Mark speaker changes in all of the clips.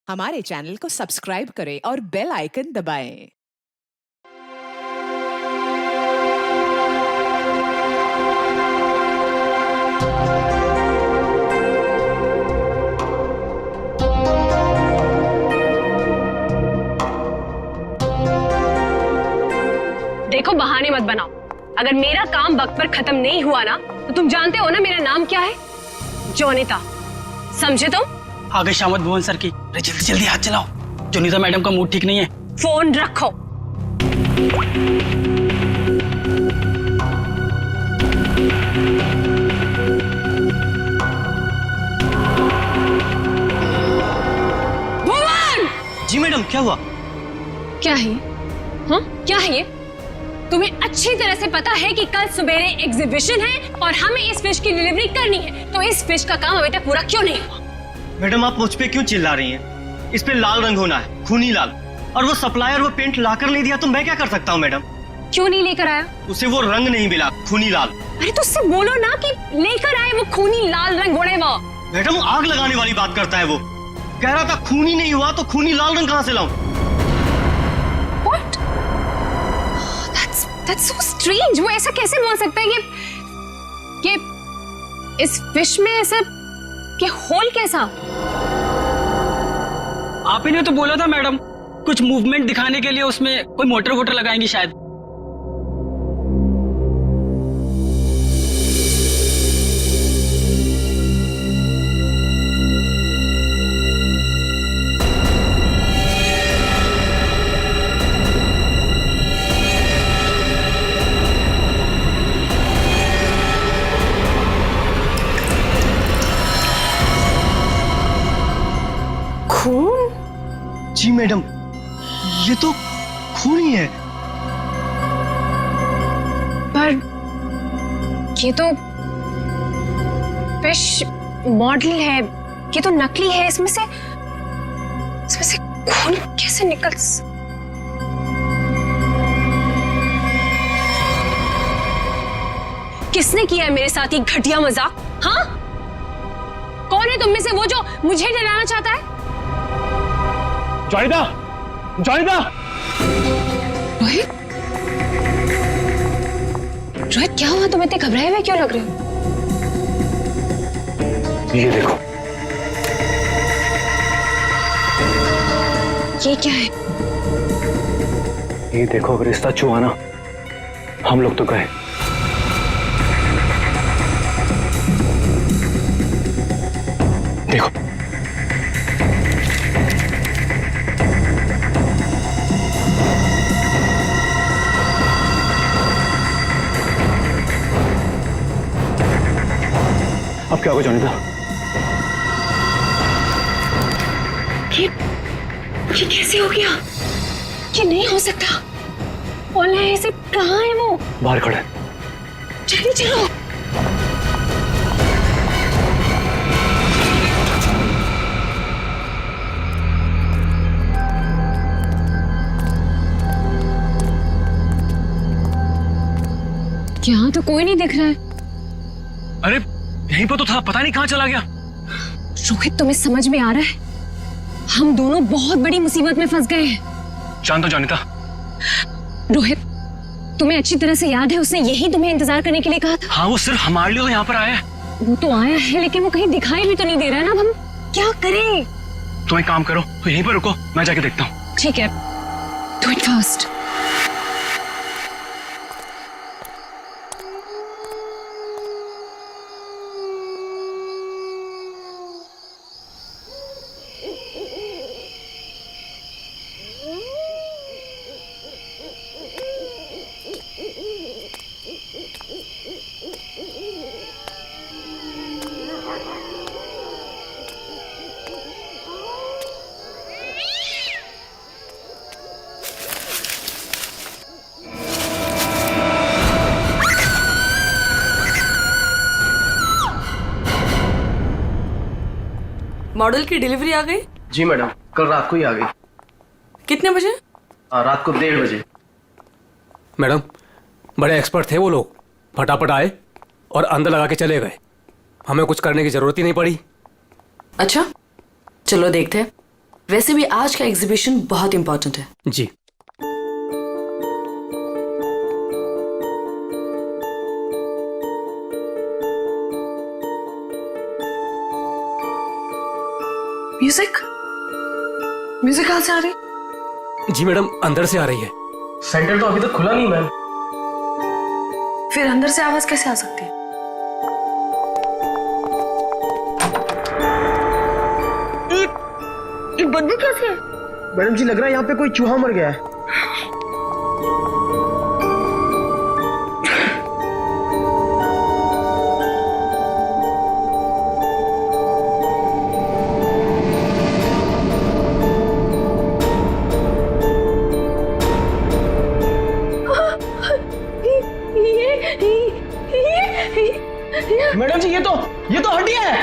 Speaker 1: हमारे चैनल को सब्सक्राइब करें और बेल आइकन दबाएं।
Speaker 2: देखो, बहाने मत बनाओ। अगर मेरा काम वक्त पर खत्म नहीं हुआ ना, तो तुम जानते हो ना मेरा नाम क्या है? जोनिता, समझे तुम?
Speaker 3: आ गए शामत भुवन सर की। अरे जल्दी जल्दी हाथ चलाओ, जोनिता मैडम का मूड ठीक नहीं है।
Speaker 2: फोन रखो। भुवन!
Speaker 3: जी मैडम, क्या हुआ?
Speaker 2: क्या है? हाँ, क्या है ये? तुम्हें अच्छी तरह से पता है कि कल सवेरे एग्जीबिशन है और हमें इस फिश की डिलीवरी करनी है, तो इस फिश का काम अभी तक पूरा क्यों नहीं हुआ?
Speaker 4: मैडम, आप मुझ पे क्यों चिल्ला रही हैं? इस पे लाल रंग होना है, खूनी लाल। और वो सप्लायर वो पेंट लाकर नहीं दिया तो मैं क्या कर सकता हूँ मैडम?
Speaker 2: क्यों नहीं लेकर आया?
Speaker 4: उसे वो रंग नहीं मिला, खूनी लाल।
Speaker 2: अरे तो उससे बोलो ना कि लेकर आए वो खूनी लाल रंग। वो
Speaker 4: मैडम, आग लगाने वाली बात करता है वो। कह रहा था खूनी नहीं हुआ तो खूनी लाल रंग कहाँ से लाऊं?
Speaker 2: What? That's so strange. वो ऐसा कैसे बोल सकता है कि इस फिश में ऐसा कि होल कैसा?
Speaker 3: आप ही ने तो बोला था मैडम, कुछ मूवमेंट दिखाने के लिए उसमें कोई मोटर वोटर लगाएंगी शायद।
Speaker 2: खून?
Speaker 4: जी मैडम, ये तो खून ही है।
Speaker 2: पर ये तो फिश मॉडल है, ये तो नकली है। इसमें से खून कैसे निकल? किसने किया है मेरे साथ ये घटिया मजाक? हाँ, कौन है तुम में से वो जो मुझे डराना चाहता है?
Speaker 4: जोनिता! जोनिता!
Speaker 2: रोहित, रोहित क्या हुआ? तुम इतने घबराए हुए क्यों लग रहे हो?
Speaker 4: ये देखो।
Speaker 2: ये क्या है?
Speaker 4: ये देखो, अगर रिश्ता छुआ ना, हम लोग तो गए। देखो। अब क्या होगा जोनिता?
Speaker 2: ये कैसे हो गया? ये नहीं हो सकता। ओला ऐसे कहाँ है वो?
Speaker 4: बाहर खड़ा है।
Speaker 2: जल्दी चलो। यहाँ तो कोई नहीं दिख रहा है।
Speaker 4: अरे यहीं पर तो था, पता नहीं कहाँ चला गया।
Speaker 2: रोहित, तुम्हें समझ में आ रहा है? हम दोनों बहुत बड़ी मुसीबत में फंस गए हैं।
Speaker 4: जान दो जोनिता।
Speaker 2: रोहित, तुम्हें अच्छी तरह से याद है उसने यही तुम्हें इंतजार करने के लिए कहा था?
Speaker 4: हाँ, वो सिर्फ हमारे लिए तो यहाँ पर आया है।
Speaker 2: वो तो आया है, लेकिन वो कहीं दिखाई भी तो नहीं दे रहा है ना। अब हम क्या करें?
Speaker 4: तुम एक काम करो, तो यहीं पर रुको, मैं जाके देखता हूँ।
Speaker 2: ठीक है, डू इट फास्ट।
Speaker 5: मॉडल की डिलीवरी आ गई?
Speaker 6: जी मैडम, कल रात को ही आ गई।
Speaker 5: कितने बजे?
Speaker 6: रात को 1:30 बजे।
Speaker 7: मैडम, बड़े एक्सपर्ट थे वो लोग, फटाफट आए और अंदर लगा के चले गए। हमें कुछ करने की जरूरत ही नहीं पड़ी।
Speaker 5: अच्छा, चलो देखते हैं। वैसे भी आज का एग्जीबिशन बहुत इंपॉर्टेंट है।
Speaker 7: जी।
Speaker 5: म्यूजिक म्यूजिक कहाँ से आ रही?
Speaker 7: जी मैडम, अंदर से आ रही है।
Speaker 6: सेंटर तो अभी तक खुला नहीं मैम।
Speaker 5: फिर अंदर से आवाज कैसे आ सकती है?
Speaker 8: ये बदबू कैसे है?
Speaker 6: मैडम जी लग रहा है यहाँ पे कोई चूहा मर गया है। मैडम जी ये तो हड्डियां है।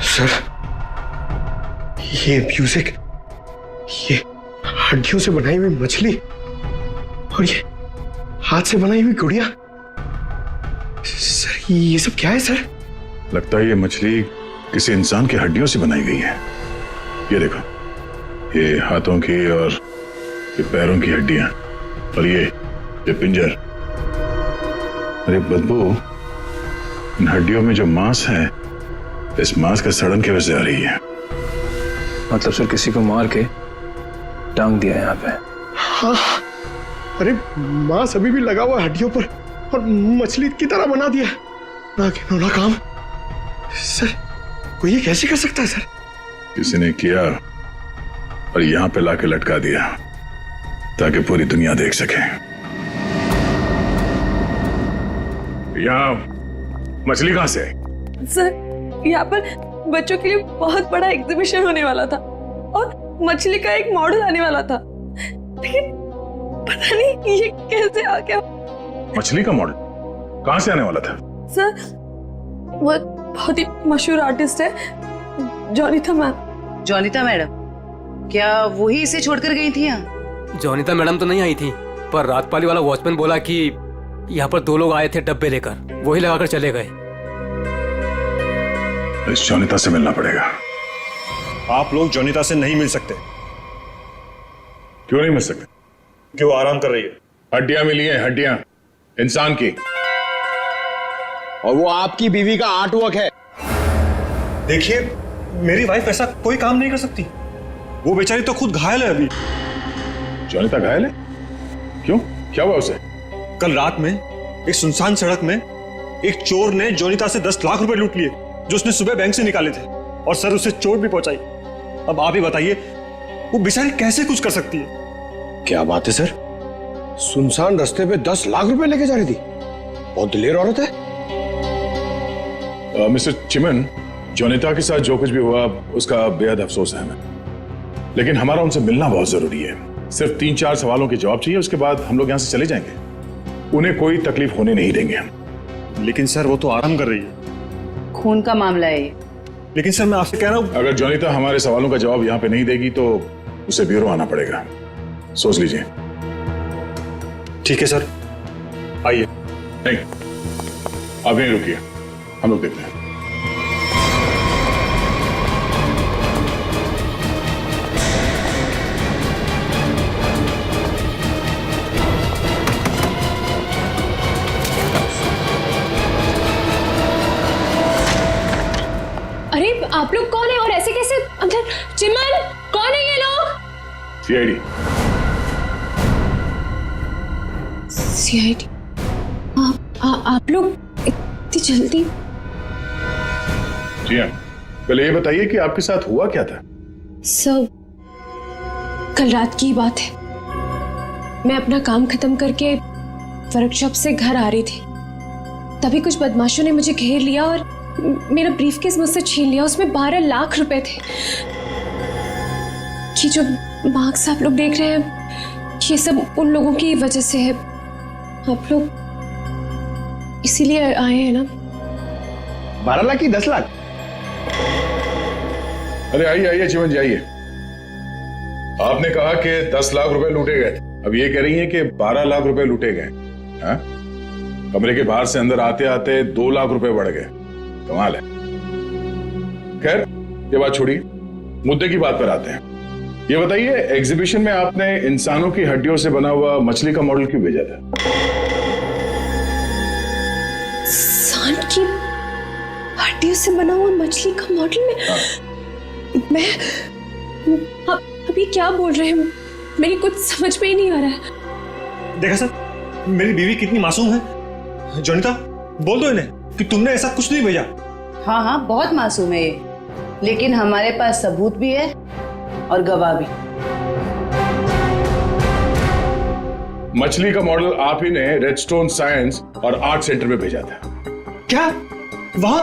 Speaker 6: सर ये म्यूजिक, ये हड्डियों से बनाई हुई मछली और ये हाथ से बनाई हुई गुड़िया, सर ये सब क्या है सर?
Speaker 9: लगता है ये मछली किसी इंसान की हड्डियों से बनाई गई है। ये देखो, ये हाथों की और ये पैरों की हड्डियां और ये पिंजर। अरे बदबू, इन हड्डियों में जो मांस है, इस मांस का सड़न की वजह से आ रही है।
Speaker 6: मतलब सर किसी को मार के टांग दिया यहाँ पे।
Speaker 8: हाँ, अरे मांस अभी भी लगा हुआ है हड्डियों पर और मछली की तरह बना दिया। ना घिनौना काम सर, कोई ये कैसे कर सकता है सर?
Speaker 9: किसी ने किया और यहाँ पे लाके लटका दिया ताकि पूरी दुनिया देख सके। यहाँ मछली कहां से आई?
Speaker 5: सर यहाँ पर बच्चों के लिए बहुत बड़ा एग्जीबिशन होने वाला था और मछली का एक मॉडल आने वाला था, लेकिन पता नहीं ये कैसे आ गया।
Speaker 9: मछली का मॉडल कहां से आने वाला था?
Speaker 5: सर वो बहुत ही मशहूर आर्टिस्ट है, जोनिता मैम।
Speaker 1: जोनिता मैडम, क्या वही इसे छोड़कर गई थी यहाँ?
Speaker 7: जोनिता मैडम तो नहीं आई थी, पर रात पाली वाला वॉचमैन बोला कि यहाँ पर 2 लोग आए थे डब्बे लेकर, वही लगाकर चले गए।
Speaker 9: इस जोनिता से मिलना पड़ेगा।
Speaker 10: आप लोग जोनिता से नहीं मिल सकते।
Speaker 9: क्यों नहीं मिल सकते?
Speaker 10: क्यों? आराम कर रही है।
Speaker 9: हड्डियां मिली हैं, हड्डियां इंसान की,
Speaker 8: और वो आपकी बीवी का आर्टवर्क है।
Speaker 10: देखिए, मेरी वाइफ ऐसा कोई काम नहीं कर सकती। वो बेचारी तो खुद घायल है अभी।
Speaker 9: जोनिता घायल है? क्यों, क्या हुआ उसे?
Speaker 10: कल रात में एक सुनसान सड़क में एक चोर ने जोनिता से 10 लाख रुपए लूट लिए जो उसने सुबह बैंक से निकाले थे, और सर उसे चोट भी पहुंचाई। अब आप ही बताइए, वो बेचारी कैसे कुछ कर सकती है?
Speaker 8: क्या बात है सर, सुनसान रास्ते पे 10 लाख रुपए लेके जा रही थी। बहुत दिलेर औरत है।
Speaker 9: मिस्टर चिमन, जोनिता के साथ जो कुछ भी हुआ उसका बेहद अफसोस है हमें, लेकिन हमारा उनसे मिलना बहुत जरूरी है। सिर्फ 3-4 सवालों के जवाब चाहिए, उसके बाद हम लोग यहाँ से चले जाएंगे। उन्हें कोई तकलीफ होने नहीं देंगे हम।
Speaker 10: लेकिन सर वो तो आराम कर रही है।
Speaker 1: खून का मामला है ये।
Speaker 10: लेकिन सर मैं आपसे कह रहा हूँ,
Speaker 9: अगर जोनिता हमारे सवालों का जवाब यहाँ पे नहीं देगी तो उसे ब्यूरो आना पड़ेगा। सोच लीजिए।
Speaker 10: ठीक है सर, आइए।
Speaker 9: नहीं, आप यहीं रुकिए, हम लोग देखते हैं।
Speaker 2: अरे आप लोग कौन है और ऐसे कैसे अंदर? चिमन, कौन है ये लोग?
Speaker 9: सीआईडी।
Speaker 2: सीआईडी? आप लोग इतनी जल्दी?
Speaker 9: जी हाँ, पहले ये बताइए कि आपके साथ हुआ क्या था?
Speaker 2: सब कल रात की बात है। मैं अपना काम खत्म करके वर्कशॉप से घर आ रही थी, तभी कुछ बदमाशों ने मुझे घेर लिया और मेरा ब्रीफकेस मुझसे छीन लिया। उसमें 12 लाख रुपए थे। ये जो मार्क्स आप लोग देख रहे हैं, ये सब उन लोगों की वजह से है। आप लोग इसीलिए आए हैं ना?
Speaker 8: 12 लाख की 10 लाख?
Speaker 9: अरे आइए आइए चिमन जी आइए। आपने कहा कि 10 लाख रुपए लूटे गए, अब ये कह रही हैं कि 12 लाख रुपए लूटे गए। हाँ? कमरे के बाहर से अंदर आते आते 2 लाख रुपए बढ़ गए। कमाल है। खैर ये बात छोड़िए, मुद्दे की बात पर आते हैं। ये बताइए, एग्जीबिशन में आपने इंसानों की हड्डियों से बना हुआ मछली का मॉडल क्यों भेजा था?
Speaker 2: इंसान की हड्डियों से बना हुआ मछली का मॉडल में? मैं अब ये क्या बोल रहे हैं? मेरी कुछ समझ में ही नहीं आ रहा है।
Speaker 10: देखा सर, मेरी बीवी कितनी मासूम है। जोनिता, बोल दो इन्हें कि तुमने ऐसा कुछ नहीं भेजा।
Speaker 11: हाँ हाँ, बहुत मासूम है ये, लेकिन हमारे पास सबूत भी है और गवाह भी।
Speaker 9: मछली का मॉडल आप ही ने रेडस्टोन साइंस और आर्ट सेंटर में भेजा था।
Speaker 10: क्या? वहां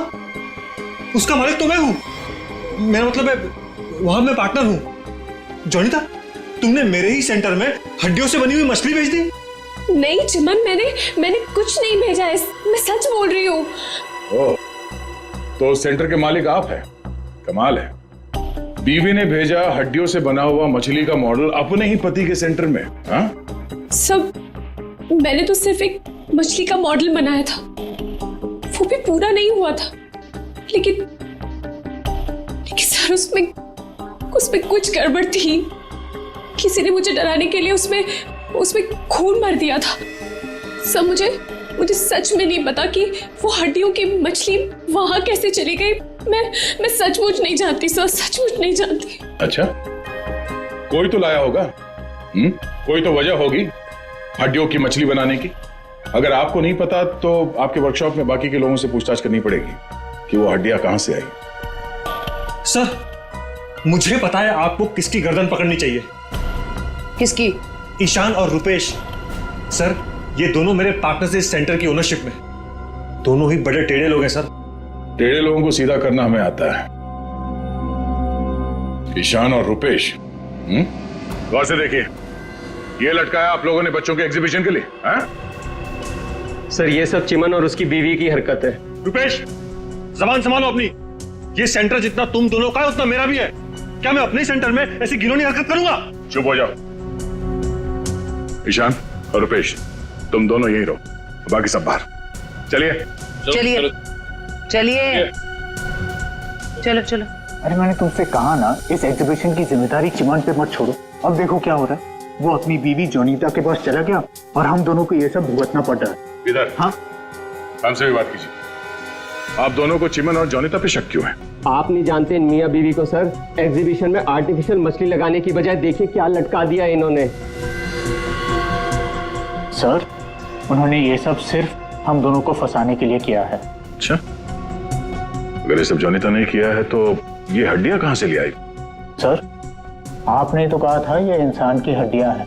Speaker 10: उसका मालिक तो मैं हूं। मेरा मतलब है वहां मैं पार्टनर हूं। जोनिता, तुमने मेरे ही सेंटर में हड्डियों से बनी हुई मछली भेज दी?
Speaker 2: नहीं चिमन, मैंने कुछ नहीं भेजा है, मैं सच बोल रही हूँ।
Speaker 9: ओह, तो सेंटर के मालिक आप हैं। कमाल है। बीवी ने भेजा हड्डियों से बना हुआ मछली का मॉडल अपने ही पति के सेंटर में। हाँ? सब
Speaker 2: मैंने तो सिर्फ एक मछली का मॉडल बनाया था, वो भी पूरा नहीं हुआ था। लेकिन सर उसमें कुछ गड़बड़ थी। किसी ने मुझे डराने के लिए उसमें खून भर दिया था। सब मुझे सच में नहीं पता कि वो हड्डियों की मछली वहां कैसे चली गई। मैं सचमुच नहीं जानती सर, सचमुच नहीं जानती।
Speaker 9: अच्छा, कोई तो लाया होगा। कोई तो वजह होगी हड्डियों की मछली बनाने की। अगर आपको नहीं पता तो आपके वर्कशॉप में बाकी के लोगों से पूछताछ करनी पड़ेगी कि वो हड्डियां कहां से आई।
Speaker 10: सर, मुझे पता है आपको किसकी गर्दन पकड़नी चाहिए।
Speaker 11: किसकी?
Speaker 10: ईशान और रुपेश। सर, ये दोनों मेरे पार्टनर्स इस सेंटर की ओनरशिप में। दोनों ही बड़े टेढ़े लोग हैं सर।
Speaker 9: टेढ़े लोगों को सीधा करना हमें आता है। ईशान और रुपेश, गौर से देखिए, ये लटकाया आप लोगों ने बच्चों के एग्जीबिशन के लिए। हाँ?
Speaker 4: सर, ये सब चिमन और उसकी बीवी की हरकत है।
Speaker 10: रुपेश, जबान संभालो अपनी। ये सेंटर जितना तुम दोनों का है उतना मेरा भी है। क्या मैं अपने सेंटर में ऐसी घिनौनी हरकत करूंगा?
Speaker 9: चुप हो जाओ। ईशान और रुपेश, तुम दोनों यहीं रहो, बाकी सब बाहर। चलिए
Speaker 11: चलिए चलिए, चलो चलो।
Speaker 12: अरे मैंने तुमसे कहा ना, इस एग्जीबिशन की जिम्मेदारी चिमन पे मत छोड़ो। अब देखो क्या हो रहा है। वो अपनी बीवी जोनीता के पास चला गया और हम दोनों को ये सब भुगतना पड़ रहा है।
Speaker 9: इधर।
Speaker 12: हाँ,
Speaker 9: हमसे भी बात कीजिए। आप दोनों को चिमन और जोनीता पे शक क्यों है?
Speaker 4: आप नहीं जानते मियाँ बीवी को सर। एग्जीबिशन में आर्टिफिशियल मछली लगाने की बजाय देखिए क्या लटका दिया इन्होंने।
Speaker 12: सर, उन्होंने ये सब सिर्फ हम दोनों को फंसाने के लिए किया है।
Speaker 9: अच्छा, अगर ये सब जोनीता ने किया है तो ये हड्डियां कहां से ले आई?
Speaker 12: सर, आपने तो कहा था ये इंसान की हड्डियां हैं।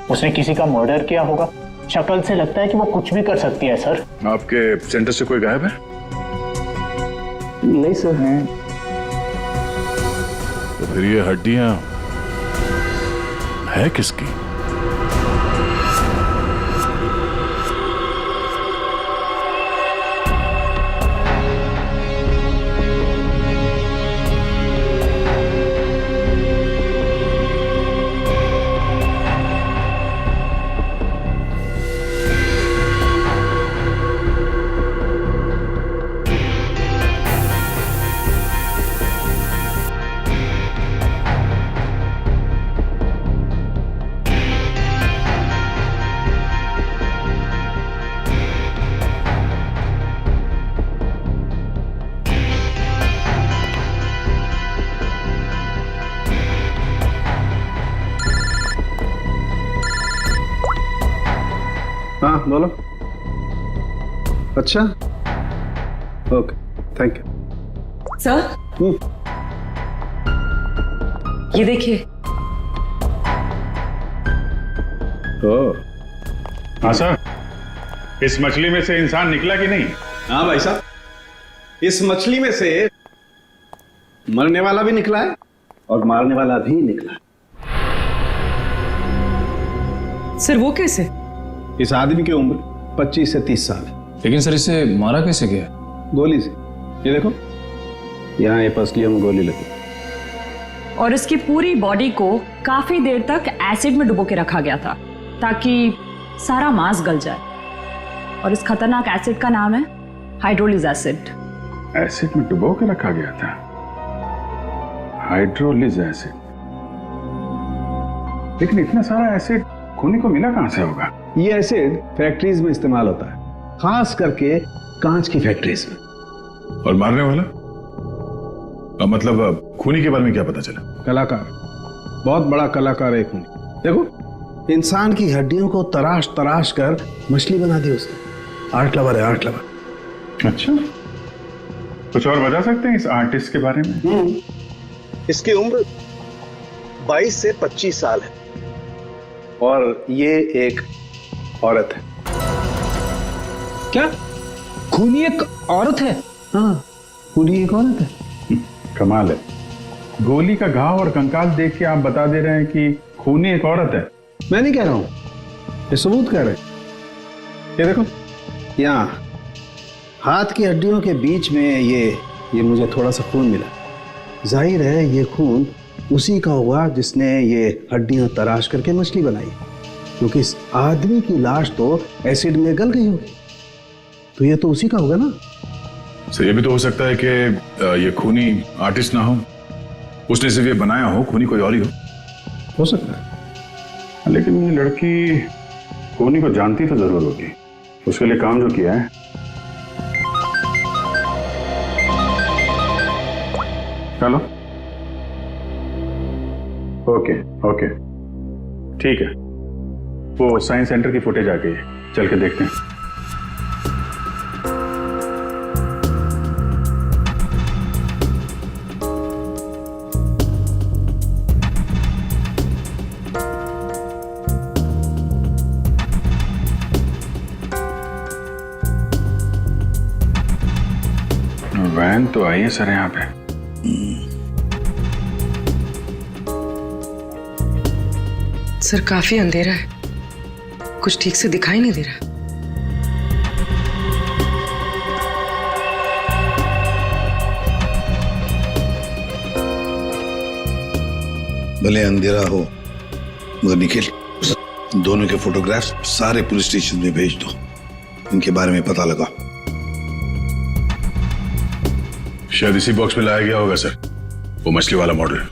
Speaker 12: उसने किसी का मर्डर किया होगा। शक्ल से लगता है कि वो कुछ भी कर सकती है। सर,
Speaker 9: आपके सेंटर से कोई गायब है?
Speaker 4: नहीं सर।
Speaker 9: तो फिर ये हड्डियां है किसकी?
Speaker 6: हाँ बोलो। अच्छा, ओके, थैंक यू।
Speaker 5: सर ये देखिए।
Speaker 9: हाँ सर, इस मछली में से इंसान निकला कि नहीं?
Speaker 6: हाँ भाई साहब, इस मछली में से मरने वाला भी निकला है और मारने वाला भी निकला है।
Speaker 5: सर वो कैसे?
Speaker 6: इस आदमी की उम्र 25 से 30 साल है।
Speaker 13: लेकिन सर इसे मारा कैसे गया?
Speaker 6: गोली से। ये देखो, यहाँ ये पसलियों में गोली लगी।
Speaker 14: और इसकी पूरी बॉडी को काफी देर तक एसिड में डुबो के रखा गया था ताकि सारा मांस गल जाए। और इस खतरनाक एसिड का नाम है हाइड्रोलिज एसिड।
Speaker 9: एसिड में डुबो के रखा गया था? हाइड्रोलिज एसिड। लेकिन इतना सारा एसिड खूनी को मिला कहां से होगा?
Speaker 6: ये एसिड फैक्ट्रीज में इस्तेमाल होता है, खास करके कांच की फैक्ट्रीज में।
Speaker 9: और मारने वाला? मतलब खूनी के बारे में क्या पता चला?
Speaker 6: कलाकार, बहुत बड़ा कलाकार है खूनी। देखो, इंसान की हड्डियों को तराश तराश कर मछली बना दी उसने। आर्ट लवर है, आर्ट लवर।
Speaker 9: अच्छा, कुछ और बता सकते हैं इस आर्टिस्ट के बारे में?
Speaker 6: इसकी उम्र 22 से 25 साल है और ये एक औरत है।
Speaker 3: क्या खूनी एक औरत है?
Speaker 6: हाँ, खूनी एक औरत है।
Speaker 9: कमाल है, गोली का घाव और कंकाल देख के आप बता दे रहे हैं कि खूनी एक औरत है।
Speaker 6: मैं नहीं कह रहा हूं, ये सबूत कह रहे हैं। ये देखो, यहाँ हाथ की हड्डियों के बीच में ये मुझे थोड़ा सा खून मिला। जाहिर है ये खून उसी का होगा जिसने ये हड्डियां तराश करके मछली बनाई, क्योंकि इस आदमी की लाश तो एसिड में गल गई होगी, तो ये तो उसी का होगा ना।
Speaker 9: सर, ये भी तो हो सकता है कि ये खूनी आर्टिस्ट ना हो, उसने सिर्फ ये बनाया हो, खूनी कोई और ही
Speaker 6: हो सकता है।
Speaker 9: लेकिन ये लड़की खूनी को जानती तो जरूर होगी, उसके लिए काम जो किया है। चलो, ओके ओके, ठीक है, वो साइंस सेंटर की फुटेज आ गई है, चल के देखते हैं। वैन तो आई है सर यहाँ पे।
Speaker 5: सर काफी अंधेरा है, कुछ ठीक से दिखाई नहीं दे रहा।
Speaker 15: भले अंधेरा हो मगर निखिल, दोनों के फोटोग्राफ्स सारे पुलिस स्टेशन में भेज दो, इनके बारे में पता लगा।
Speaker 9: शायद इसी बॉक्स में लाया गया होगा सर, वो मछली वाला मॉडल।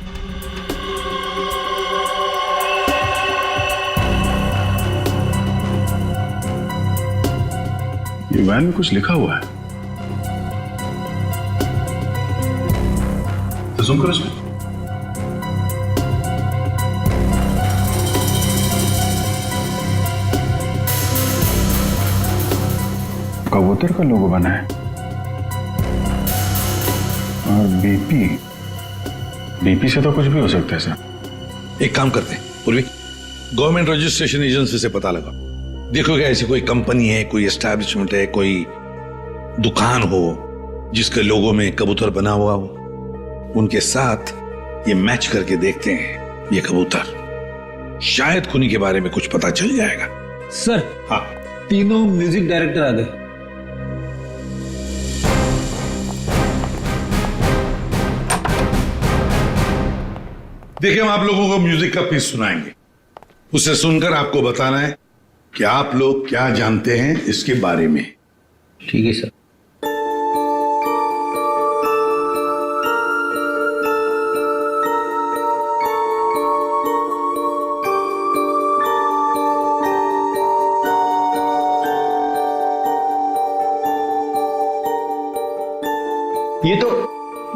Speaker 9: ये वैन में कुछ लिखा हुआ है, तो जूम करो इसमें। कबूतर का लोगो बना है और बीपी से तो कुछ भी हो सकता है सर।
Speaker 15: एक काम करते हैं पूर्वी, गवर्नमेंट रजिस्ट्रेशन एजेंसी से पता लगा, देखो क्या ऐसी कोई कंपनी है, कोई एस्टैब्लिशमेंट है, कोई दुकान हो जिसके लोगो में कबूतर बना हुआ हो, उनके साथ ये मैच करके देखते हैं ये कबूतर, शायद खूनी के बारे में कुछ पता चल जाएगा।
Speaker 3: सर
Speaker 15: हाँ,
Speaker 3: तीनों म्यूजिक डायरेक्टर आ गए।
Speaker 15: देखिए, हम आप लोगों को म्यूजिक का पीस सुनाएंगे, उसे सुनकर आपको बताना है कि आप लोग क्या जानते हैं इसके बारे में।
Speaker 3: ठीक है सर।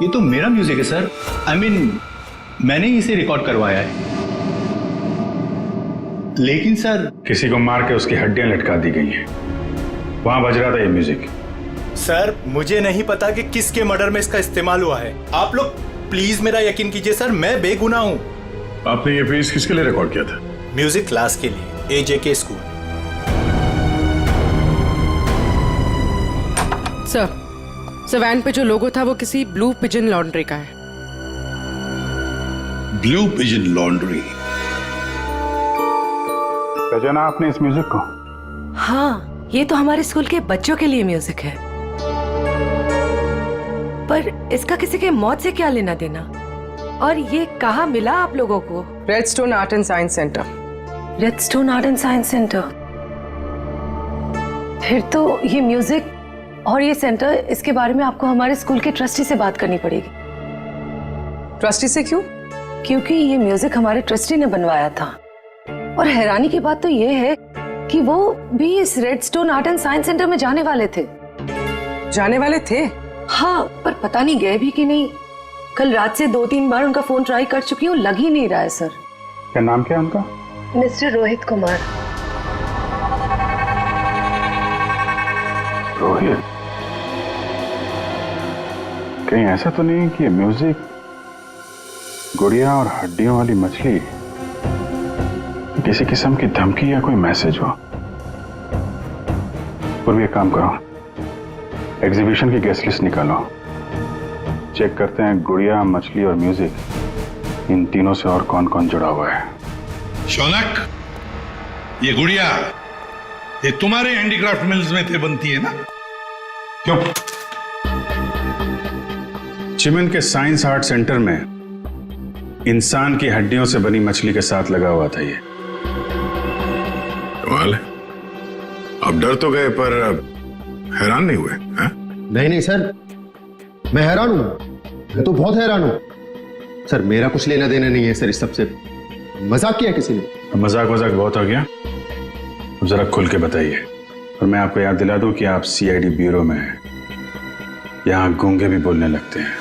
Speaker 10: ये तो मेरा म्यूजिक है सर। I mean, मैंने ही इसे रिकॉर्ड करवाया है।
Speaker 6: लेकिन सर,
Speaker 9: किसी को मार के उसकी हड्डियां लटका दी गई हैं। वहां बज रहा था ये म्यूजिक।
Speaker 16: सर मुझे नहीं पता कि किसके मर्डर में इसका इस्तेमाल हुआ है। आप लोग प्लीज मेरा यकीन कीजिए सर, मैं बेगुनाह हूँ।
Speaker 9: आपने ये पीस किसके लिए रिकॉर्ड किया था?
Speaker 16: म्यूजिक क्लास के लिए, AJK स्कूल।
Speaker 17: सर वैन पे जो लोगो था वो किसी ब्लू पिजन लॉन्ड्री का है।
Speaker 15: Blue pigeon laundry.
Speaker 6: पहचाना आपने इस म्यूजिक को?
Speaker 5: हाँ, ये तो हमारे स्कूल के बच्चों के लिए म्यूजिक है। पर इसका किसी के मौत से क्या लेना देना? और ये कहाँ मिला आप लोगों को?
Speaker 17: Redstone art and science centre.
Speaker 5: Redstone art and science centre. फिर तो ये म्यूजिक और ये सेंटर, इसके बारे में आपको हमारे स्कूल के ट्रस्टी से बात करनी पड़ेगी।
Speaker 17: ट्रस्टी से क्यों?
Speaker 5: क्योंकि ये म्यूजिक हमारे ट्रस्टी ने बनवाया था। और हैरानी की बात तो ये है कि वो भी इस redstone art and science centre में जाने वाले थे।
Speaker 17: जाने वाले थे?
Speaker 5: हाँ, पर पता नहीं गए भी कि नहीं। कल रात से 2-3 बार उनका फोन ट्राई कर चुकी हूँ, लग ही नहीं रहा है सर।
Speaker 6: क्या नाम क्या है उनका?
Speaker 5: मिस्टर रोहित कुमार।
Speaker 6: रोहित? कहीं ऐसा तो नहीं कि म्यूजिक गुड़िया और हड्डियों वाली मछली किसी किस्म की धमकी या कोई मैसेज हो? पूर्व एक काम करो, एग्जीबिशन की गेस्ट लिस्ट निकालो, चेक करते हैं गुड़िया, मछली और म्यूजिक, इन तीनों से और कौन कौन जुड़ा हुआ है।
Speaker 15: शौनक, ये गुड़िया ये तुम्हारे हैंडीक्राफ्ट मिल्स में थे बनती है ना?
Speaker 6: क्यों? चिमन के साइंस आर्ट सेंटर में इंसान की हड्डियों से बनी मछली के साथ लगा हुआ था ये।
Speaker 9: कमाल है, अब डर तो गए पर हैरान नहीं हुए?
Speaker 8: नहीं सर, मैं हैरान हूं। मैं तो बहुत हैरान हूं सर। मेरा कुछ लेना देना नहीं है सर इस सबसे। मजाक किया किसी ने।
Speaker 6: मजाक बहुत हो गया, अब जरा खुल के बताइए। और मैं आपको याद दिला दूं कि आप CID ब्यूरो में हैं। यहां गूंगे भी बोलने लगते हैं।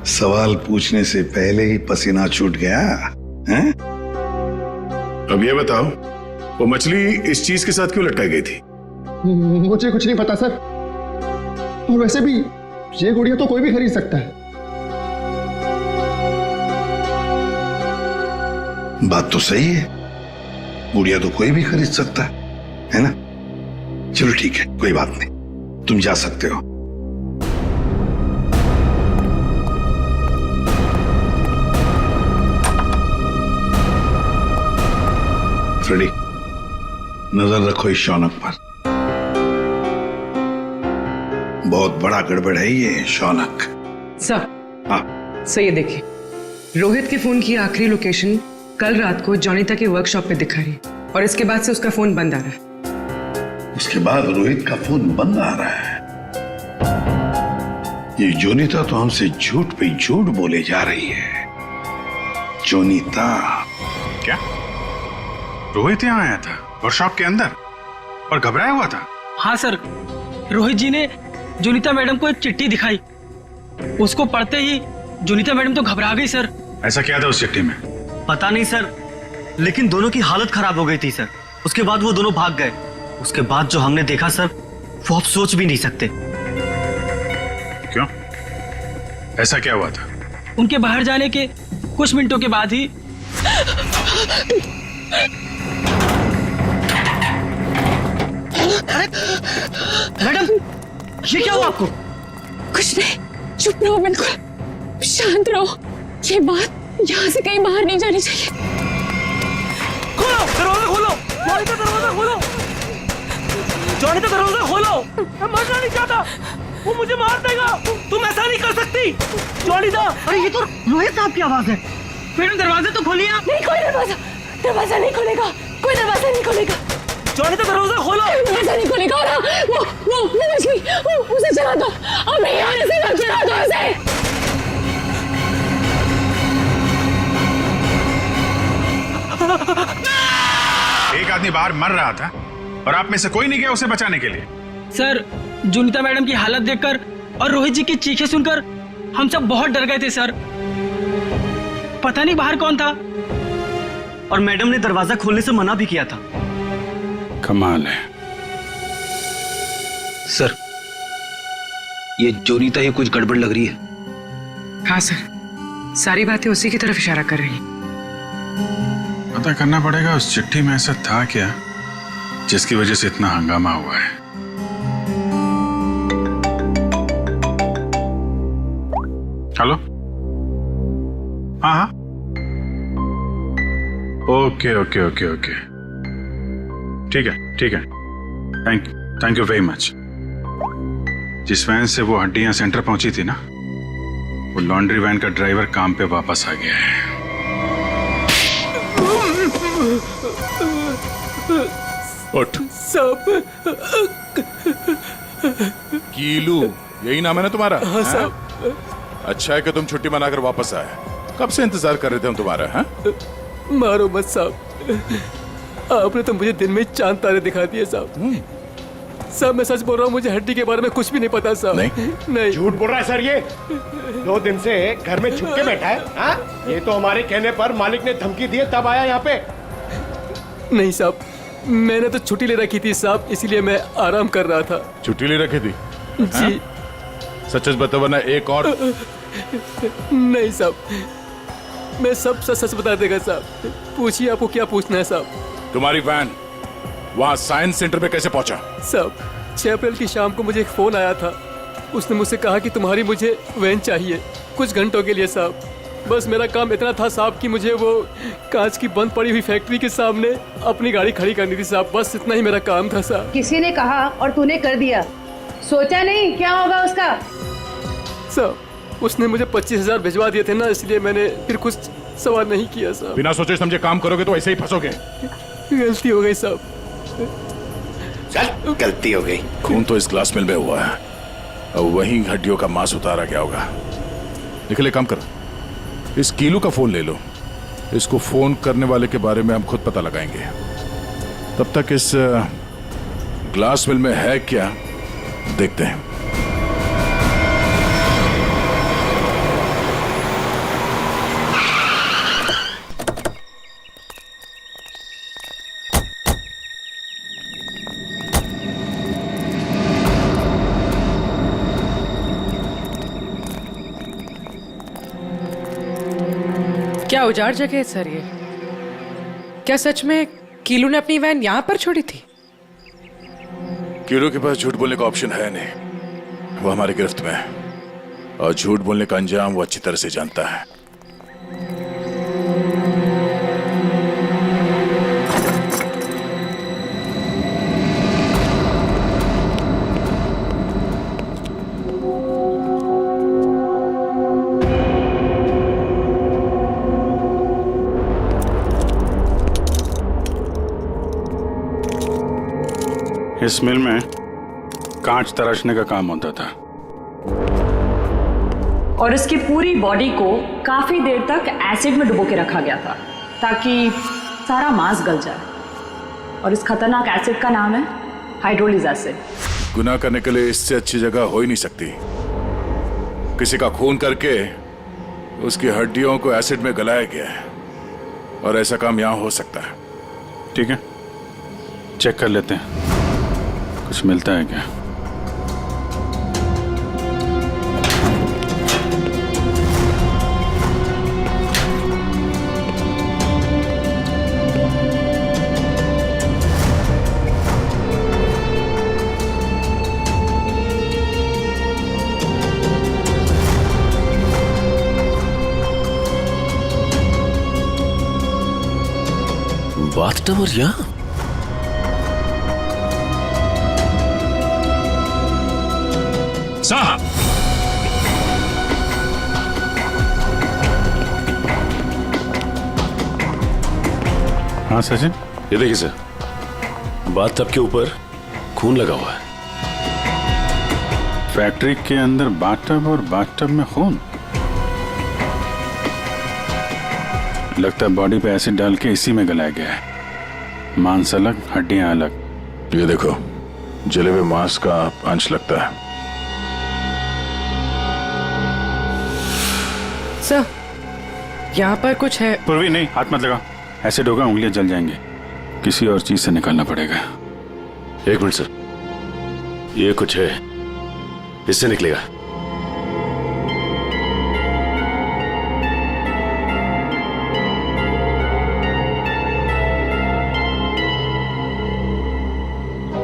Speaker 15: सवाल पूछने से पहले ही पसीना छूट गया हैं?
Speaker 9: अब ये बताओ, वो मछली इस चीज के साथ क्यों लटकाई गई थी?
Speaker 8: मुझे कुछ नहीं पता सर। और वैसे भी ये गुड़िया तो कोई भी खरीद सकता है।
Speaker 15: बात तो सही है, गुड़िया तो कोई भी खरीद सकता है ना? चलो ठीक है, कोई बात नहीं, तुम जा सकते हो। फ्रेडी, नजर रखो इस शौनक पर। बहुत बड़ा गड़बड़ है ये शौनक।
Speaker 17: सर,
Speaker 15: हाँ
Speaker 17: सर ये देखिए, रोहित के फोन की आखिरी लोकेशन कल रात को जोनीता के वर्कशॉप पे दिखा रही है और इसके बाद से उसका फोन बंद आ रहा है।
Speaker 15: उसके बाद रोहित का फोन बंद आ रहा है। ये जोनीता तो हमसे झूठ पे झूठ बोले जा रही है। जोनीता?
Speaker 6: क्या रोहित यहाँ आया था वर्कशॉप के अंदर और घबराया हुआ था?
Speaker 3: हाँ सर, रोहित जी ने जोनीता मैडम को एक चिट्ठी दिखाई। उसको पढ़ते ही जोनीता मैडम तो घबरा गई सर।
Speaker 6: ऐसा क्या था उस चिट्ठी में?
Speaker 4: पता नहीं सर, लेकिन दोनों की हालत खराब हो गई थी सर। उसके बाद वो दोनों भाग गए। उसके बाद जो हमने देखा सर, वो आप सोच भी नहीं सकते।
Speaker 6: क्यों? ऐसा क्या हुआ था?
Speaker 3: उनके बाहर जाने के कुछ मिनटों के बाद ही मैडम, ये क्या हुआ आपको?
Speaker 2: कुछ नहीं, चुप रहो, बिल्कुल शांत रहो। ये बात यहाँ से कहीं बाहर नहीं जानी चाहिए।
Speaker 3: खोलो दरवाजा, खोलो जोनीता, दरवाजा खोलो जोनीता, दरवाजा खोलो। मैं मरना नहीं चाहता, वो मुझे मार देगा। तुम ऐसा नहीं कर सकती जोनीता। अरे ये तो रोहित साहब की आवाज है। मैडम दरवाजा तो खोलिए आप।
Speaker 2: नहीं, कोई दरवाजा नहीं खुलेगा। कोई दरवाजा नहीं खुलेगा।
Speaker 3: जोनीता दरवाजा खोलो।
Speaker 2: दरवाजा नहीं खुलेगा। वो मछली, उसे चला दो। अब यहाँ से मत चला दो उसे।
Speaker 6: एक आदमी बाहर मर रहा था और आप में से कोई नहीं गया उसे बचाने के लिए?
Speaker 3: सर, जोनीता मैडम की हालत देखकर और रोहित जी की चीखें सुनकर हम सब बहुत डर गए थे सर। पता नहीं बाहर कौन था,
Speaker 4: और मैडम ने दरवाजा खोलने से मना भी किया था।
Speaker 6: कमाल है
Speaker 12: सर, ये जोनीता ये कुछ गड़बड़ लग रही है।
Speaker 17: हाँ सर, सारी बातें उसी की तरफ इशारा कर रही हैं।
Speaker 6: पता करना पड़ेगा उस चिट्ठी में ऐसा था क्या जिसकी वजह से इतना हंगामा हुआ है। हेलो, हाँ हाँ, ओके ओके ओके ओके, ठीक है ठीक है, थैंक यू वेरी मच। जिस वैन से वो हड्डियां सेंटर पहुंची थी ना, वो लॉन्ड्री वैन का ड्राइवर काम पे वापस आ गया है।
Speaker 15: उठ।
Speaker 3: सब
Speaker 15: कीलू, यही नाम है ना तुम्हारा?
Speaker 3: हाँ साहब।
Speaker 15: अच्छा है कि तुम छुट्टी मनाकर वापस आए। कब से इंतजार कर रहे थे हम तुम्हारा? हाँ?
Speaker 3: मारो मत साहब, आपने तो मुझे दिन में चांद तारे दिखा दिए साहब। साहब मैं सच बोल रहा हूँ, मुझे हड्डी के बारे में कुछ भी नहीं पता साहब। नहीं
Speaker 8: झूठ बोल रहा है सर ये। 2 दिन से घर में छुप के बैठा है। हाँ? ये तो हमारे कहने पर मालिक ने धमकी दी तब आया यहाँ पे।
Speaker 3: नहीं साहब, मैंने तो छुट्टी ले रखी थी साहब, इसीलिए मैं आराम कर रहा था।
Speaker 15: छुट्टी ले रखी थी?
Speaker 3: जी।
Speaker 15: सच बता, वरना एक और।
Speaker 3: नहीं साहब, मैं सब सच बता देगा साहब। पूछिए आपको क्या पूछना है साहब।
Speaker 15: तुम्हारी वैन वहाँ साइंस सेंटर पे कैसे पहुंचा?
Speaker 3: साहब 6 अप्रैल की शाम को मुझे एक फोन आया था। उसने मुझसे कहा कि तुम्हारी मुझे वैन चाहिए कुछ घंटों के लिए साहब। बस मेरा काम इतना था साहब कि मुझे वो कांच की बंद पड़ी हुई फैक्ट्री के सामने अपनी गाड़ी खड़ी करनी थी साहब। बस इतना ही मेरा काम था साहब।
Speaker 11: किसी ने कहा और तूने कर दिया, सोचा नहीं क्या होगा उसका?
Speaker 3: साहब उसने मुझे 25,000 भिजवा दिए थे ना, इसलिए मैंने फिर कुछ सवाल नहीं किया साहब।
Speaker 15: बिना सोचे समझे काम करोगे तो ऐसे ही फंसोगे।
Speaker 3: गलती हो गई साहब।
Speaker 15: चल, गलती हो गई। खून तो इस ग्लास मिल में हुआ है, अब वहीं हड्डियों का मांस उतारा गया होगा। निकले, काम करो, इस कीलू का फोन ले लो। इसको फोन करने वाले के बारे में हम खुद पता लगाएंगे। तब तक इस ग्लास मिल में है क्या देखते हैं।
Speaker 17: क्या उजाड़ जगह है सर ये? क्या सच में कीलू ने अपनी वैन यहाँ पर छोड़ी थी?
Speaker 15: कीलू के पास झूठ बोलने का ऑप्शन है नहीं, वो हमारी गिरफ्त में है और झूठ बोलने का अंजाम वो अच्छी तरह से जानता है।
Speaker 6: इस मिल में कांच तराशने का काम होता था
Speaker 14: और इसकी पूरी बॉडी को काफी देर तक एसिड में डुबो के रखा गया था ताकि सारा मांस गल जाए। और इस खतरनाक एसिड का नाम है हाइड्रोलिज एसिड।
Speaker 15: गुनाह करने के लिए इससे अच्छी जगह हो ही नहीं सकती। किसी का खून करके उसकी हड्डियों को एसिड में गलाया गया है और ऐसा काम यहां हो सकता है।
Speaker 6: ठीक है, चेक कर लेते हैं कुछ मिलता है क्या।
Speaker 3: बाथटब और यहाँ
Speaker 15: साहब,
Speaker 6: हाँ सचिन,
Speaker 3: ये देखिए सर, बाथटब के ऊपर खून लगा हुआ है।
Speaker 6: फैक्ट्री के अंदर बाथटब और बाथटब में खून। लगता है बॉडी पे एसिड डाल के इसी में गलाया गया है। मांस अलग, हड्डियां अलग।
Speaker 15: ये देखो, जले हुए मांस का अंश लगता है।
Speaker 17: सर, यहाँ पर कुछ है।
Speaker 6: पूर्वी नहीं, हाथ मत लगा। एसिड होगा, उंगलियां जल जाएंगी। किसी और चीज से निकालना पड़ेगा।
Speaker 9: एक मिनट सर, ये कुछ है, इससे निकलेगा।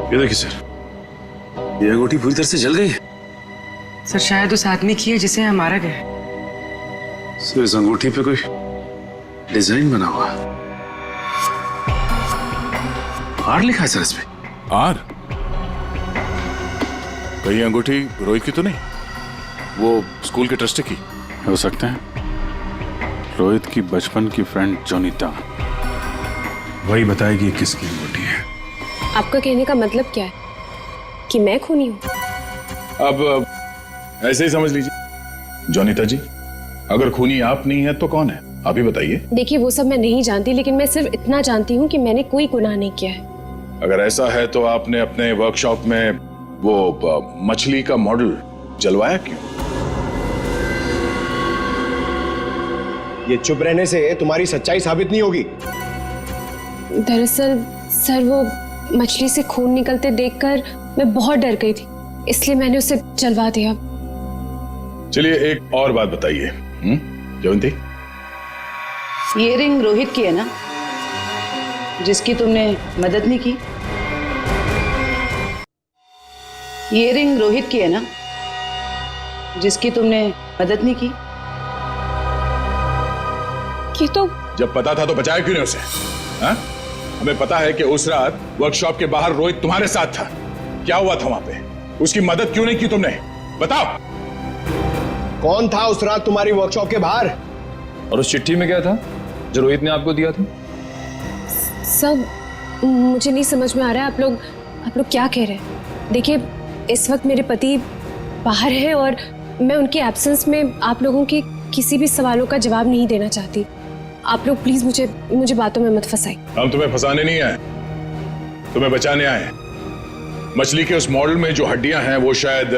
Speaker 9: ये देखिए सर, ये अंगूठी पूरी तरह से जल गई है।
Speaker 17: सर शायद उस आदमी की है जिसे यहाँ मारा गया है।
Speaker 9: सर इस अंगूठी पे कोई डिजाइन बना हुआ है। आर लिखा है सर इसमें।
Speaker 18: आर? कहीं अंगूठी रोहित की तो नहीं? वो स्कूल के ट्रस्टी की
Speaker 6: हो सकता है। रोहित की बचपन की फ्रेंड जोनीता, वही बताएगी किसकी अंगूठी है।
Speaker 2: आपका कहने का मतलब क्या है कि मैं खूनी हूँ?
Speaker 9: अब ऐसे ही समझ लीजिए। जोनीता जी, अगर खूनी आप नहीं है तो कौन है, आप ही बताइए।
Speaker 2: देखिए वो सब मैं नहीं जानती, लेकिन मैं सिर्फ इतना जानती हूँ कि मैंने कोई गुनाह नहीं किया है।
Speaker 9: अगर ऐसा है तो आपने अपने वर्कशॉप में वो मछली का मॉडल जलवाया क्यों?
Speaker 8: ये चुप रहने से तुम्हारी सच्चाई साबित नहीं होगी।
Speaker 2: दरअसल सर, वो मछली से खून निकलते देखकर मैं बहुत डर गई थी, इसलिए मैंने उसे जलवा दिया।
Speaker 9: चलिए एक और बात बताइए जयंती।
Speaker 11: ये रिंग रोहित की है ना, जिसकी तुमने मदद नहीं की? ये रिंग रोहित की है ना, जिसकी तुमने मदद नहीं की?
Speaker 2: ये तो
Speaker 9: जब पता था तो बचाया क्यों नहीं उसे? हा? हमें पता है कि उस रात वर्कशॉप के बाहर रोहित तुम्हारे साथ था। क्या हुआ था वहां पे? उसकी मदद क्यों नहीं की तुमने? बताओ।
Speaker 8: कौन था उस रात तुम्हारी वर्कशॉप के बाहर?
Speaker 13: और उस चिट्ठी में क्या था जो रोहित ने आपको दिया था?
Speaker 2: सब मुझे नहीं समझ में आ रहा है। आप लोग क्या कह रहे हैं? देखिए इस वक्त मेरे पति बाहर हैं और मैं उनके एब्सेंस में आप लोगों के किसी भी सवालों का जवाब नहीं देना चाहती। आप लोग प्लीज मुझे बातों में मत फंसाइए।
Speaker 9: हम तुम्हें फंसाने नहीं आए, तुम्हें बचाने आए। मछली के उस मॉडल में जो हड्डियां हैं वो शायद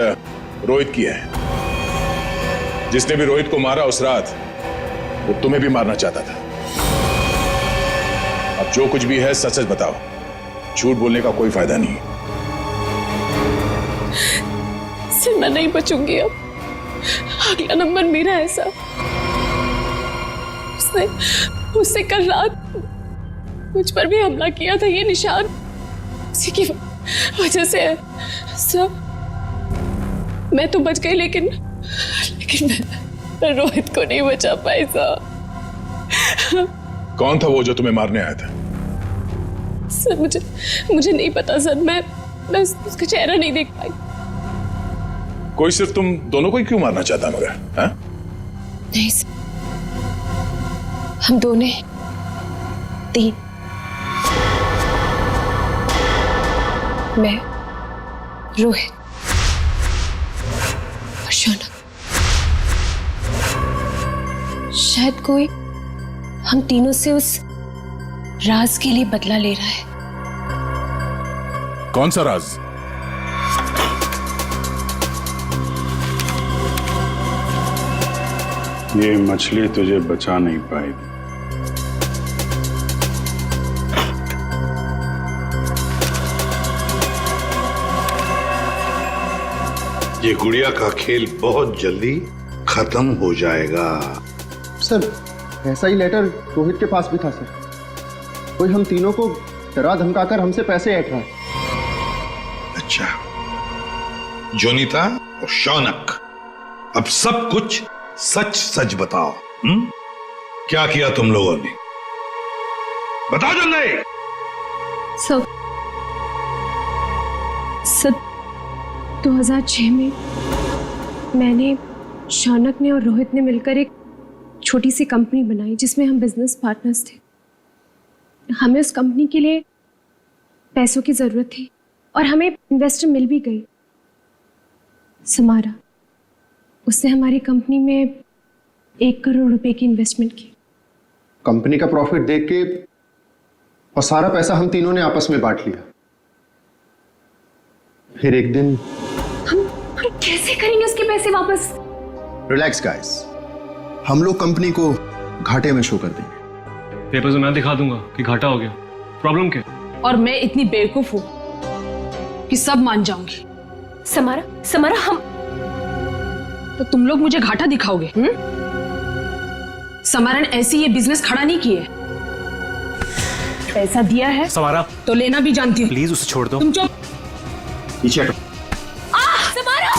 Speaker 9: रोहित की है। जिसने भी रोहित को मारा उस रात वो तुम्हें भी मारना चाहता था। अब जो कुछ भी है सच सच बताओ, झूठ बोलने का कोई फायदा नहीं।
Speaker 2: सर मैं नहीं बचूंगी अब। अगला नंबर मेरा है सर। उसने कल रात मुझ पर भी हमला किया था। ये निशान उसी की वजह से है सर। मैं तो बच गई, लेकिन मैं रोहित को नहीं बचा पाई सर।
Speaker 9: कौन था वो जो तुम्हें मारने आया था?
Speaker 2: सर मुझे नहीं पता सर। मैं उसका चेहरा नहीं देख पाई।
Speaker 9: कोई सिर्फ तुम दोनों को ही क्यों मारना चाहता मगर? हाँ?
Speaker 2: नहीं सर, हम दोनों 3। मैं, रोहित और शौनक। शायद कोई हम तीनों से उस राज के लिए बदला ले रहा है।
Speaker 18: कौन सा राज?
Speaker 6: ये मछली तुझे बचा नहीं पाएगी।
Speaker 15: ये गुड़िया का खेल बहुत जल्दी खत्म हो जाएगा।
Speaker 19: सर ऐसा ही लेटर रोहित के पास भी था सर। कोई हम तीनों को डरा धमकाकर हमसे पैसे ऐंठ रहा है।
Speaker 15: अच्छा, जोनीता और शौनक, अब सब कुछ सच सच बताओ। क्या किया तुम लोगों ने? बताओ जल्दी।
Speaker 2: सब 2006 में मैंने, शौनक ने और रोहित ने मिलकर एक छोटी सी कंपनी बनाई जिसमें हम बिजनेस पार्टनर्स थे। हमें उस कंपनी के लिए पैसों की जरूरत थी और हमें इन्वेस्टर मिल भी गई, समारा। उसने हमारी कंपनी में 1 करोड़ रुपए की इन्वेस्टमेंट की।
Speaker 19: कंपनी का प्रॉफिट देख के और सारा पैसा हम तीनों ने आपस में बांट लिया। फिर एक दिन
Speaker 2: हम कैसे करेंगे उसके पैसे वापस?
Speaker 19: रिलैक्स गाइस, हम लोग कंपनी को घाटे में शो कर देंगे।
Speaker 10: पेपर से मैं दिखा दूंगा कि घाटा हो गया। प्रॉब्लम क्या?
Speaker 2: और मैं इतनी बेवकूफ हूं कि सब मान जाऊंगी। समारा हम तो तुम लोग मुझे घाटा दिखाओगे? समारा ने ऐसी ये बिजनेस खड़ा नहीं किए। पैसा दिया है
Speaker 10: समारा
Speaker 2: तो लेना भी जानती हूँ।
Speaker 10: प्लीज उसे छोड़ दो।
Speaker 2: तुम चुप।
Speaker 10: पीछे हटो।
Speaker 2: समारा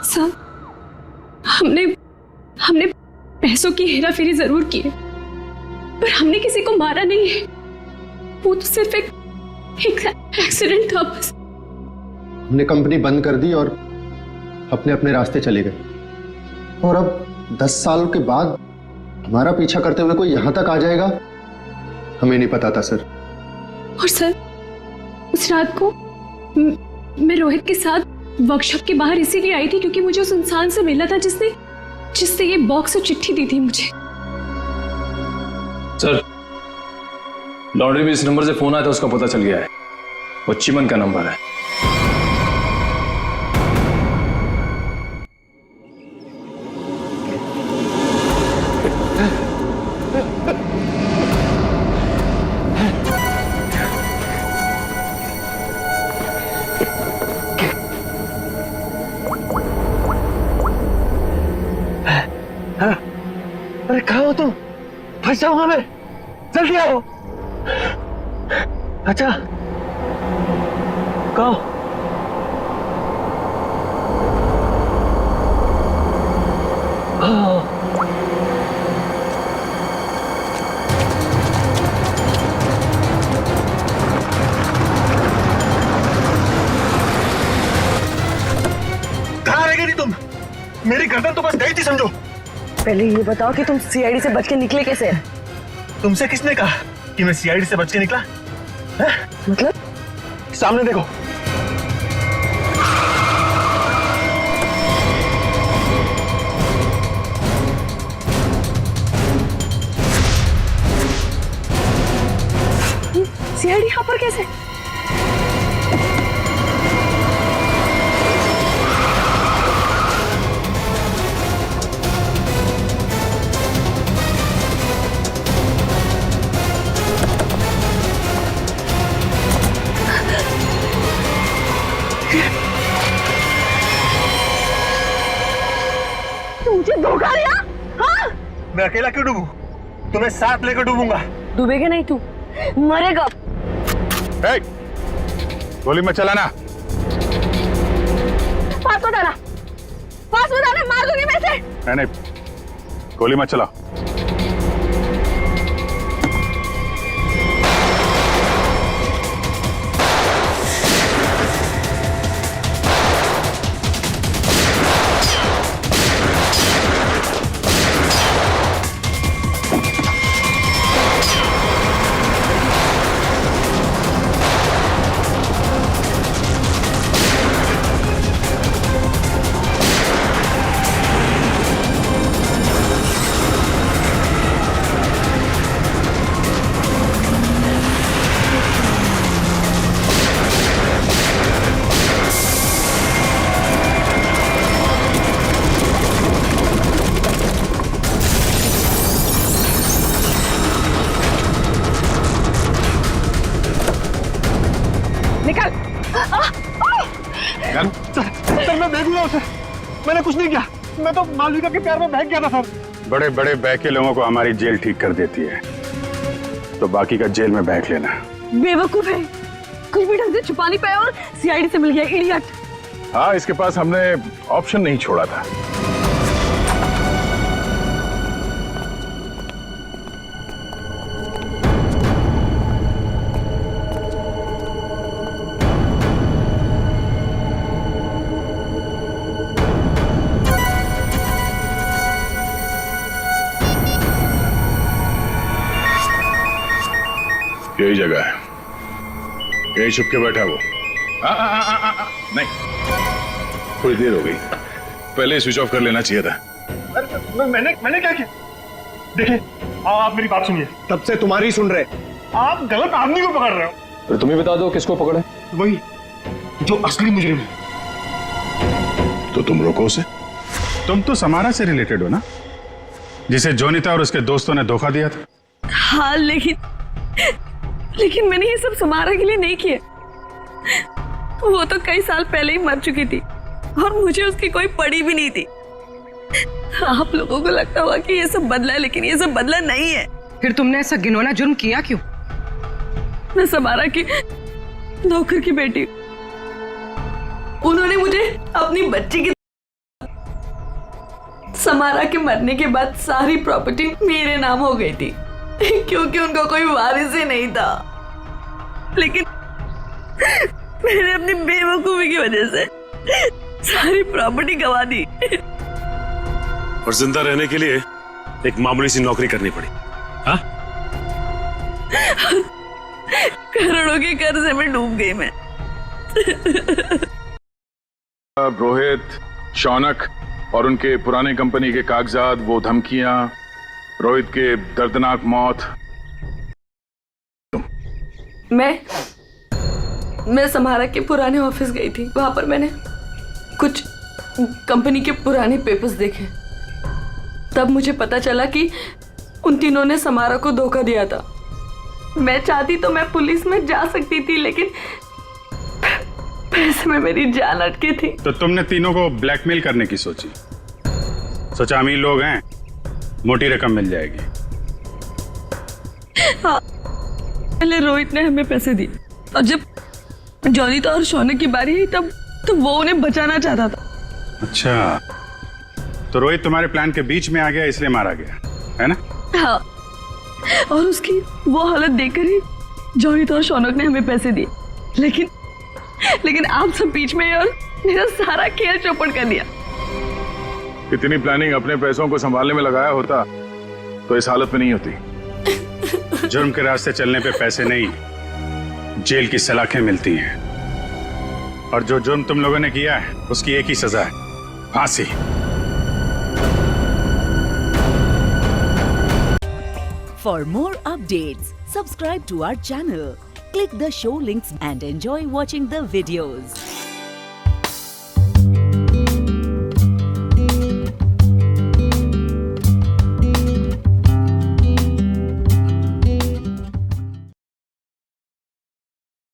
Speaker 2: सब हमने पैसों की हेराफेरी जरूर की है, पर हमने किसी को मारा नहीं है। वो तो सिर्फ एक एक्सीडेंट था बस।
Speaker 19: हमने कंपनी बंद कर दी और अपने अपने रास्ते चले गए। और अब 10 साल के बाद हमारा पीछा करते हुए कोई यहां तक आ जाएगा, हमें नहीं पता था सर।
Speaker 2: और सर, उस रात को मैं रोहित के साथ वर्कशॉप के बाहर इसीलिए आई थी क्योंकि मुझे उस इंसान से मिलना था जिसने ये बॉक्स और चिट्ठी दी थी मुझे।
Speaker 13: सर, लॉन्ड्री में इस नंबर से फोन आया था, उसका पता चल गया है। वो चिमन का नंबर है।
Speaker 8: अरे कहाँ हो तुम? फंस जाऊंगा मैं, जल्दी आओ। अच्छा कहो। कहाँ रह गई थी तुम? मेरी गर्दन तो बस गई थी समझो।
Speaker 5: पहले ये बताओ कि तुम सीआईडी से बच के निकले कैसे?
Speaker 8: तुमसे किसने कहा कि मैं सीआईडी से बच के निकला? है?
Speaker 5: मतलब?
Speaker 8: सामने देखो।
Speaker 5: सीआईडी यहाँ पर कैसे? मुझे धोखा दिया? हाँ?
Speaker 8: मैं अकेला क्यों डूबूं? तुम्हें साथ लेकर डूबूंगा।
Speaker 5: डूबेगा नहीं तू, मरेगा।
Speaker 9: गोली मत चलाना।
Speaker 5: पास मत आना, मार दूंगी मैं इसे।
Speaker 9: नहीं, गोली मत चलाओ।
Speaker 5: निकल।
Speaker 8: सर मैं देखूंगा उसे। मैंने कुछ नहीं किया, मैं तो मालविका के प्यार में बहक गया था सर।
Speaker 9: बड़े बड़े बहके लोगों को हमारी जेल ठीक कर देती है, तो बाकी का जेल में बहक लेना।
Speaker 5: बेवकूफ है, कुछ भी ढंग से छुपा नहीं पाया और सीआईडी से मिल गया, इडियट।
Speaker 9: हाँ, इसके पास हमने ऑप्शन नहीं छोड़ा था। यही जगह है, यही छुप के बैठा वो। नहीं, थोड़ी देर हो गई, पहले स्विच ऑफ कर लेना चाहिए था।
Speaker 8: अरे मैंने क्या किया? देखिए, आप मेरी बात सुनिए, तब से तुम्हारी सुन रहे। आप गलत आदमी को पकड़ रहे हो।
Speaker 13: तो तुम ही बता दो किसको पकड़े?
Speaker 8: वही जो असली मुजरिम है।
Speaker 9: तो तुम रोको उसे। तुम तो समारा से रिलेटेड हो ना?
Speaker 6: जिसे जोनिता और उसके दोस्तों ने धोखा दिया था?
Speaker 5: हाँ, लेकिन मैंने ये सब समारा के लिए नहीं किया। वो तो कई साल पहले ही मर चुकी थी और मुझे उसकी कोई पड़ी भी नहीं थी। आप लोगों को लगता होगा कि ये सब बदला है, लेकिन ये सब बदला नहीं है।
Speaker 17: फिर तुमने ऐसा घिनौना जुर्म किया क्यों?
Speaker 5: मैं समारा की नौकर की बेटी, उन्होंने मुझे अपनी बच्ची की, समारा के मरने के बाद सारी प्रॉपर्टी मेरे नाम हो गई थी क्योंकि उनका कोई वारिस ही नहीं था। लेकिन मैंने अपनी बेवकूफी की वजह से सारी प्रॉपर्टी गंवा दी
Speaker 10: और जिंदा रहने के लिए एक मामूली सी नौकरी करनी पड़ी। हाँ?
Speaker 5: करोड़ों के कर्जे में डूब गई मैं।
Speaker 18: रोहित, शौनक और उनके पुराने कंपनी के कागजात, वो धमकियां, रोहित के दर्दनाक मौत।
Speaker 5: मैं समारा के पुराने ऑफिस गई थी। वहां पर मैंने कुछ कंपनी के पुराने पेपर्स देखे। तब मुझे पता चला कि उन तीनों ने समारा को धोखा दिया था। मैं चाहती तो मैं पुलिस में जा सकती थी, लेकिन पैसे में मेरी जान अटकी थी।
Speaker 6: तो तुमने तीनों को ब्लैकमेल करने की सोची? सोचा अमीर लोग हैं, मोटी रकम मिल जाएगी।
Speaker 5: हाँ, पहले रोहित ने हमें पैसे दिए और जब जोनिता और शौनक की बारी आई तब वो उन्हें बचाना चाहता था।
Speaker 6: अच्छा, तो रोहित तुम्हारे प्लान के बीच में आ गया, इसलिए मारा गया, है ना?
Speaker 5: हाँ, और उसकी वो हालत देखकर ही जोनिता और शौनक ने हमें पैसे दिए। लेकिन आप सब बीच में और मेरा सारा खेल चौपट कर दिया।
Speaker 18: इतनी प्लानिंग अपने पैसों को संभालने में लगाया होता तो इस हालत में नहीं होती।
Speaker 6: जुर्म के रास्ते चलने पे पैसे नहीं, जेल की सलाखें मिलती हैं। और जो जुर्म तुम लोगों ने किया है उसकी एक ही सजा है, फांसी।
Speaker 1: For more updates, subscribe to our channel, click the show links and enjoy watching the videos.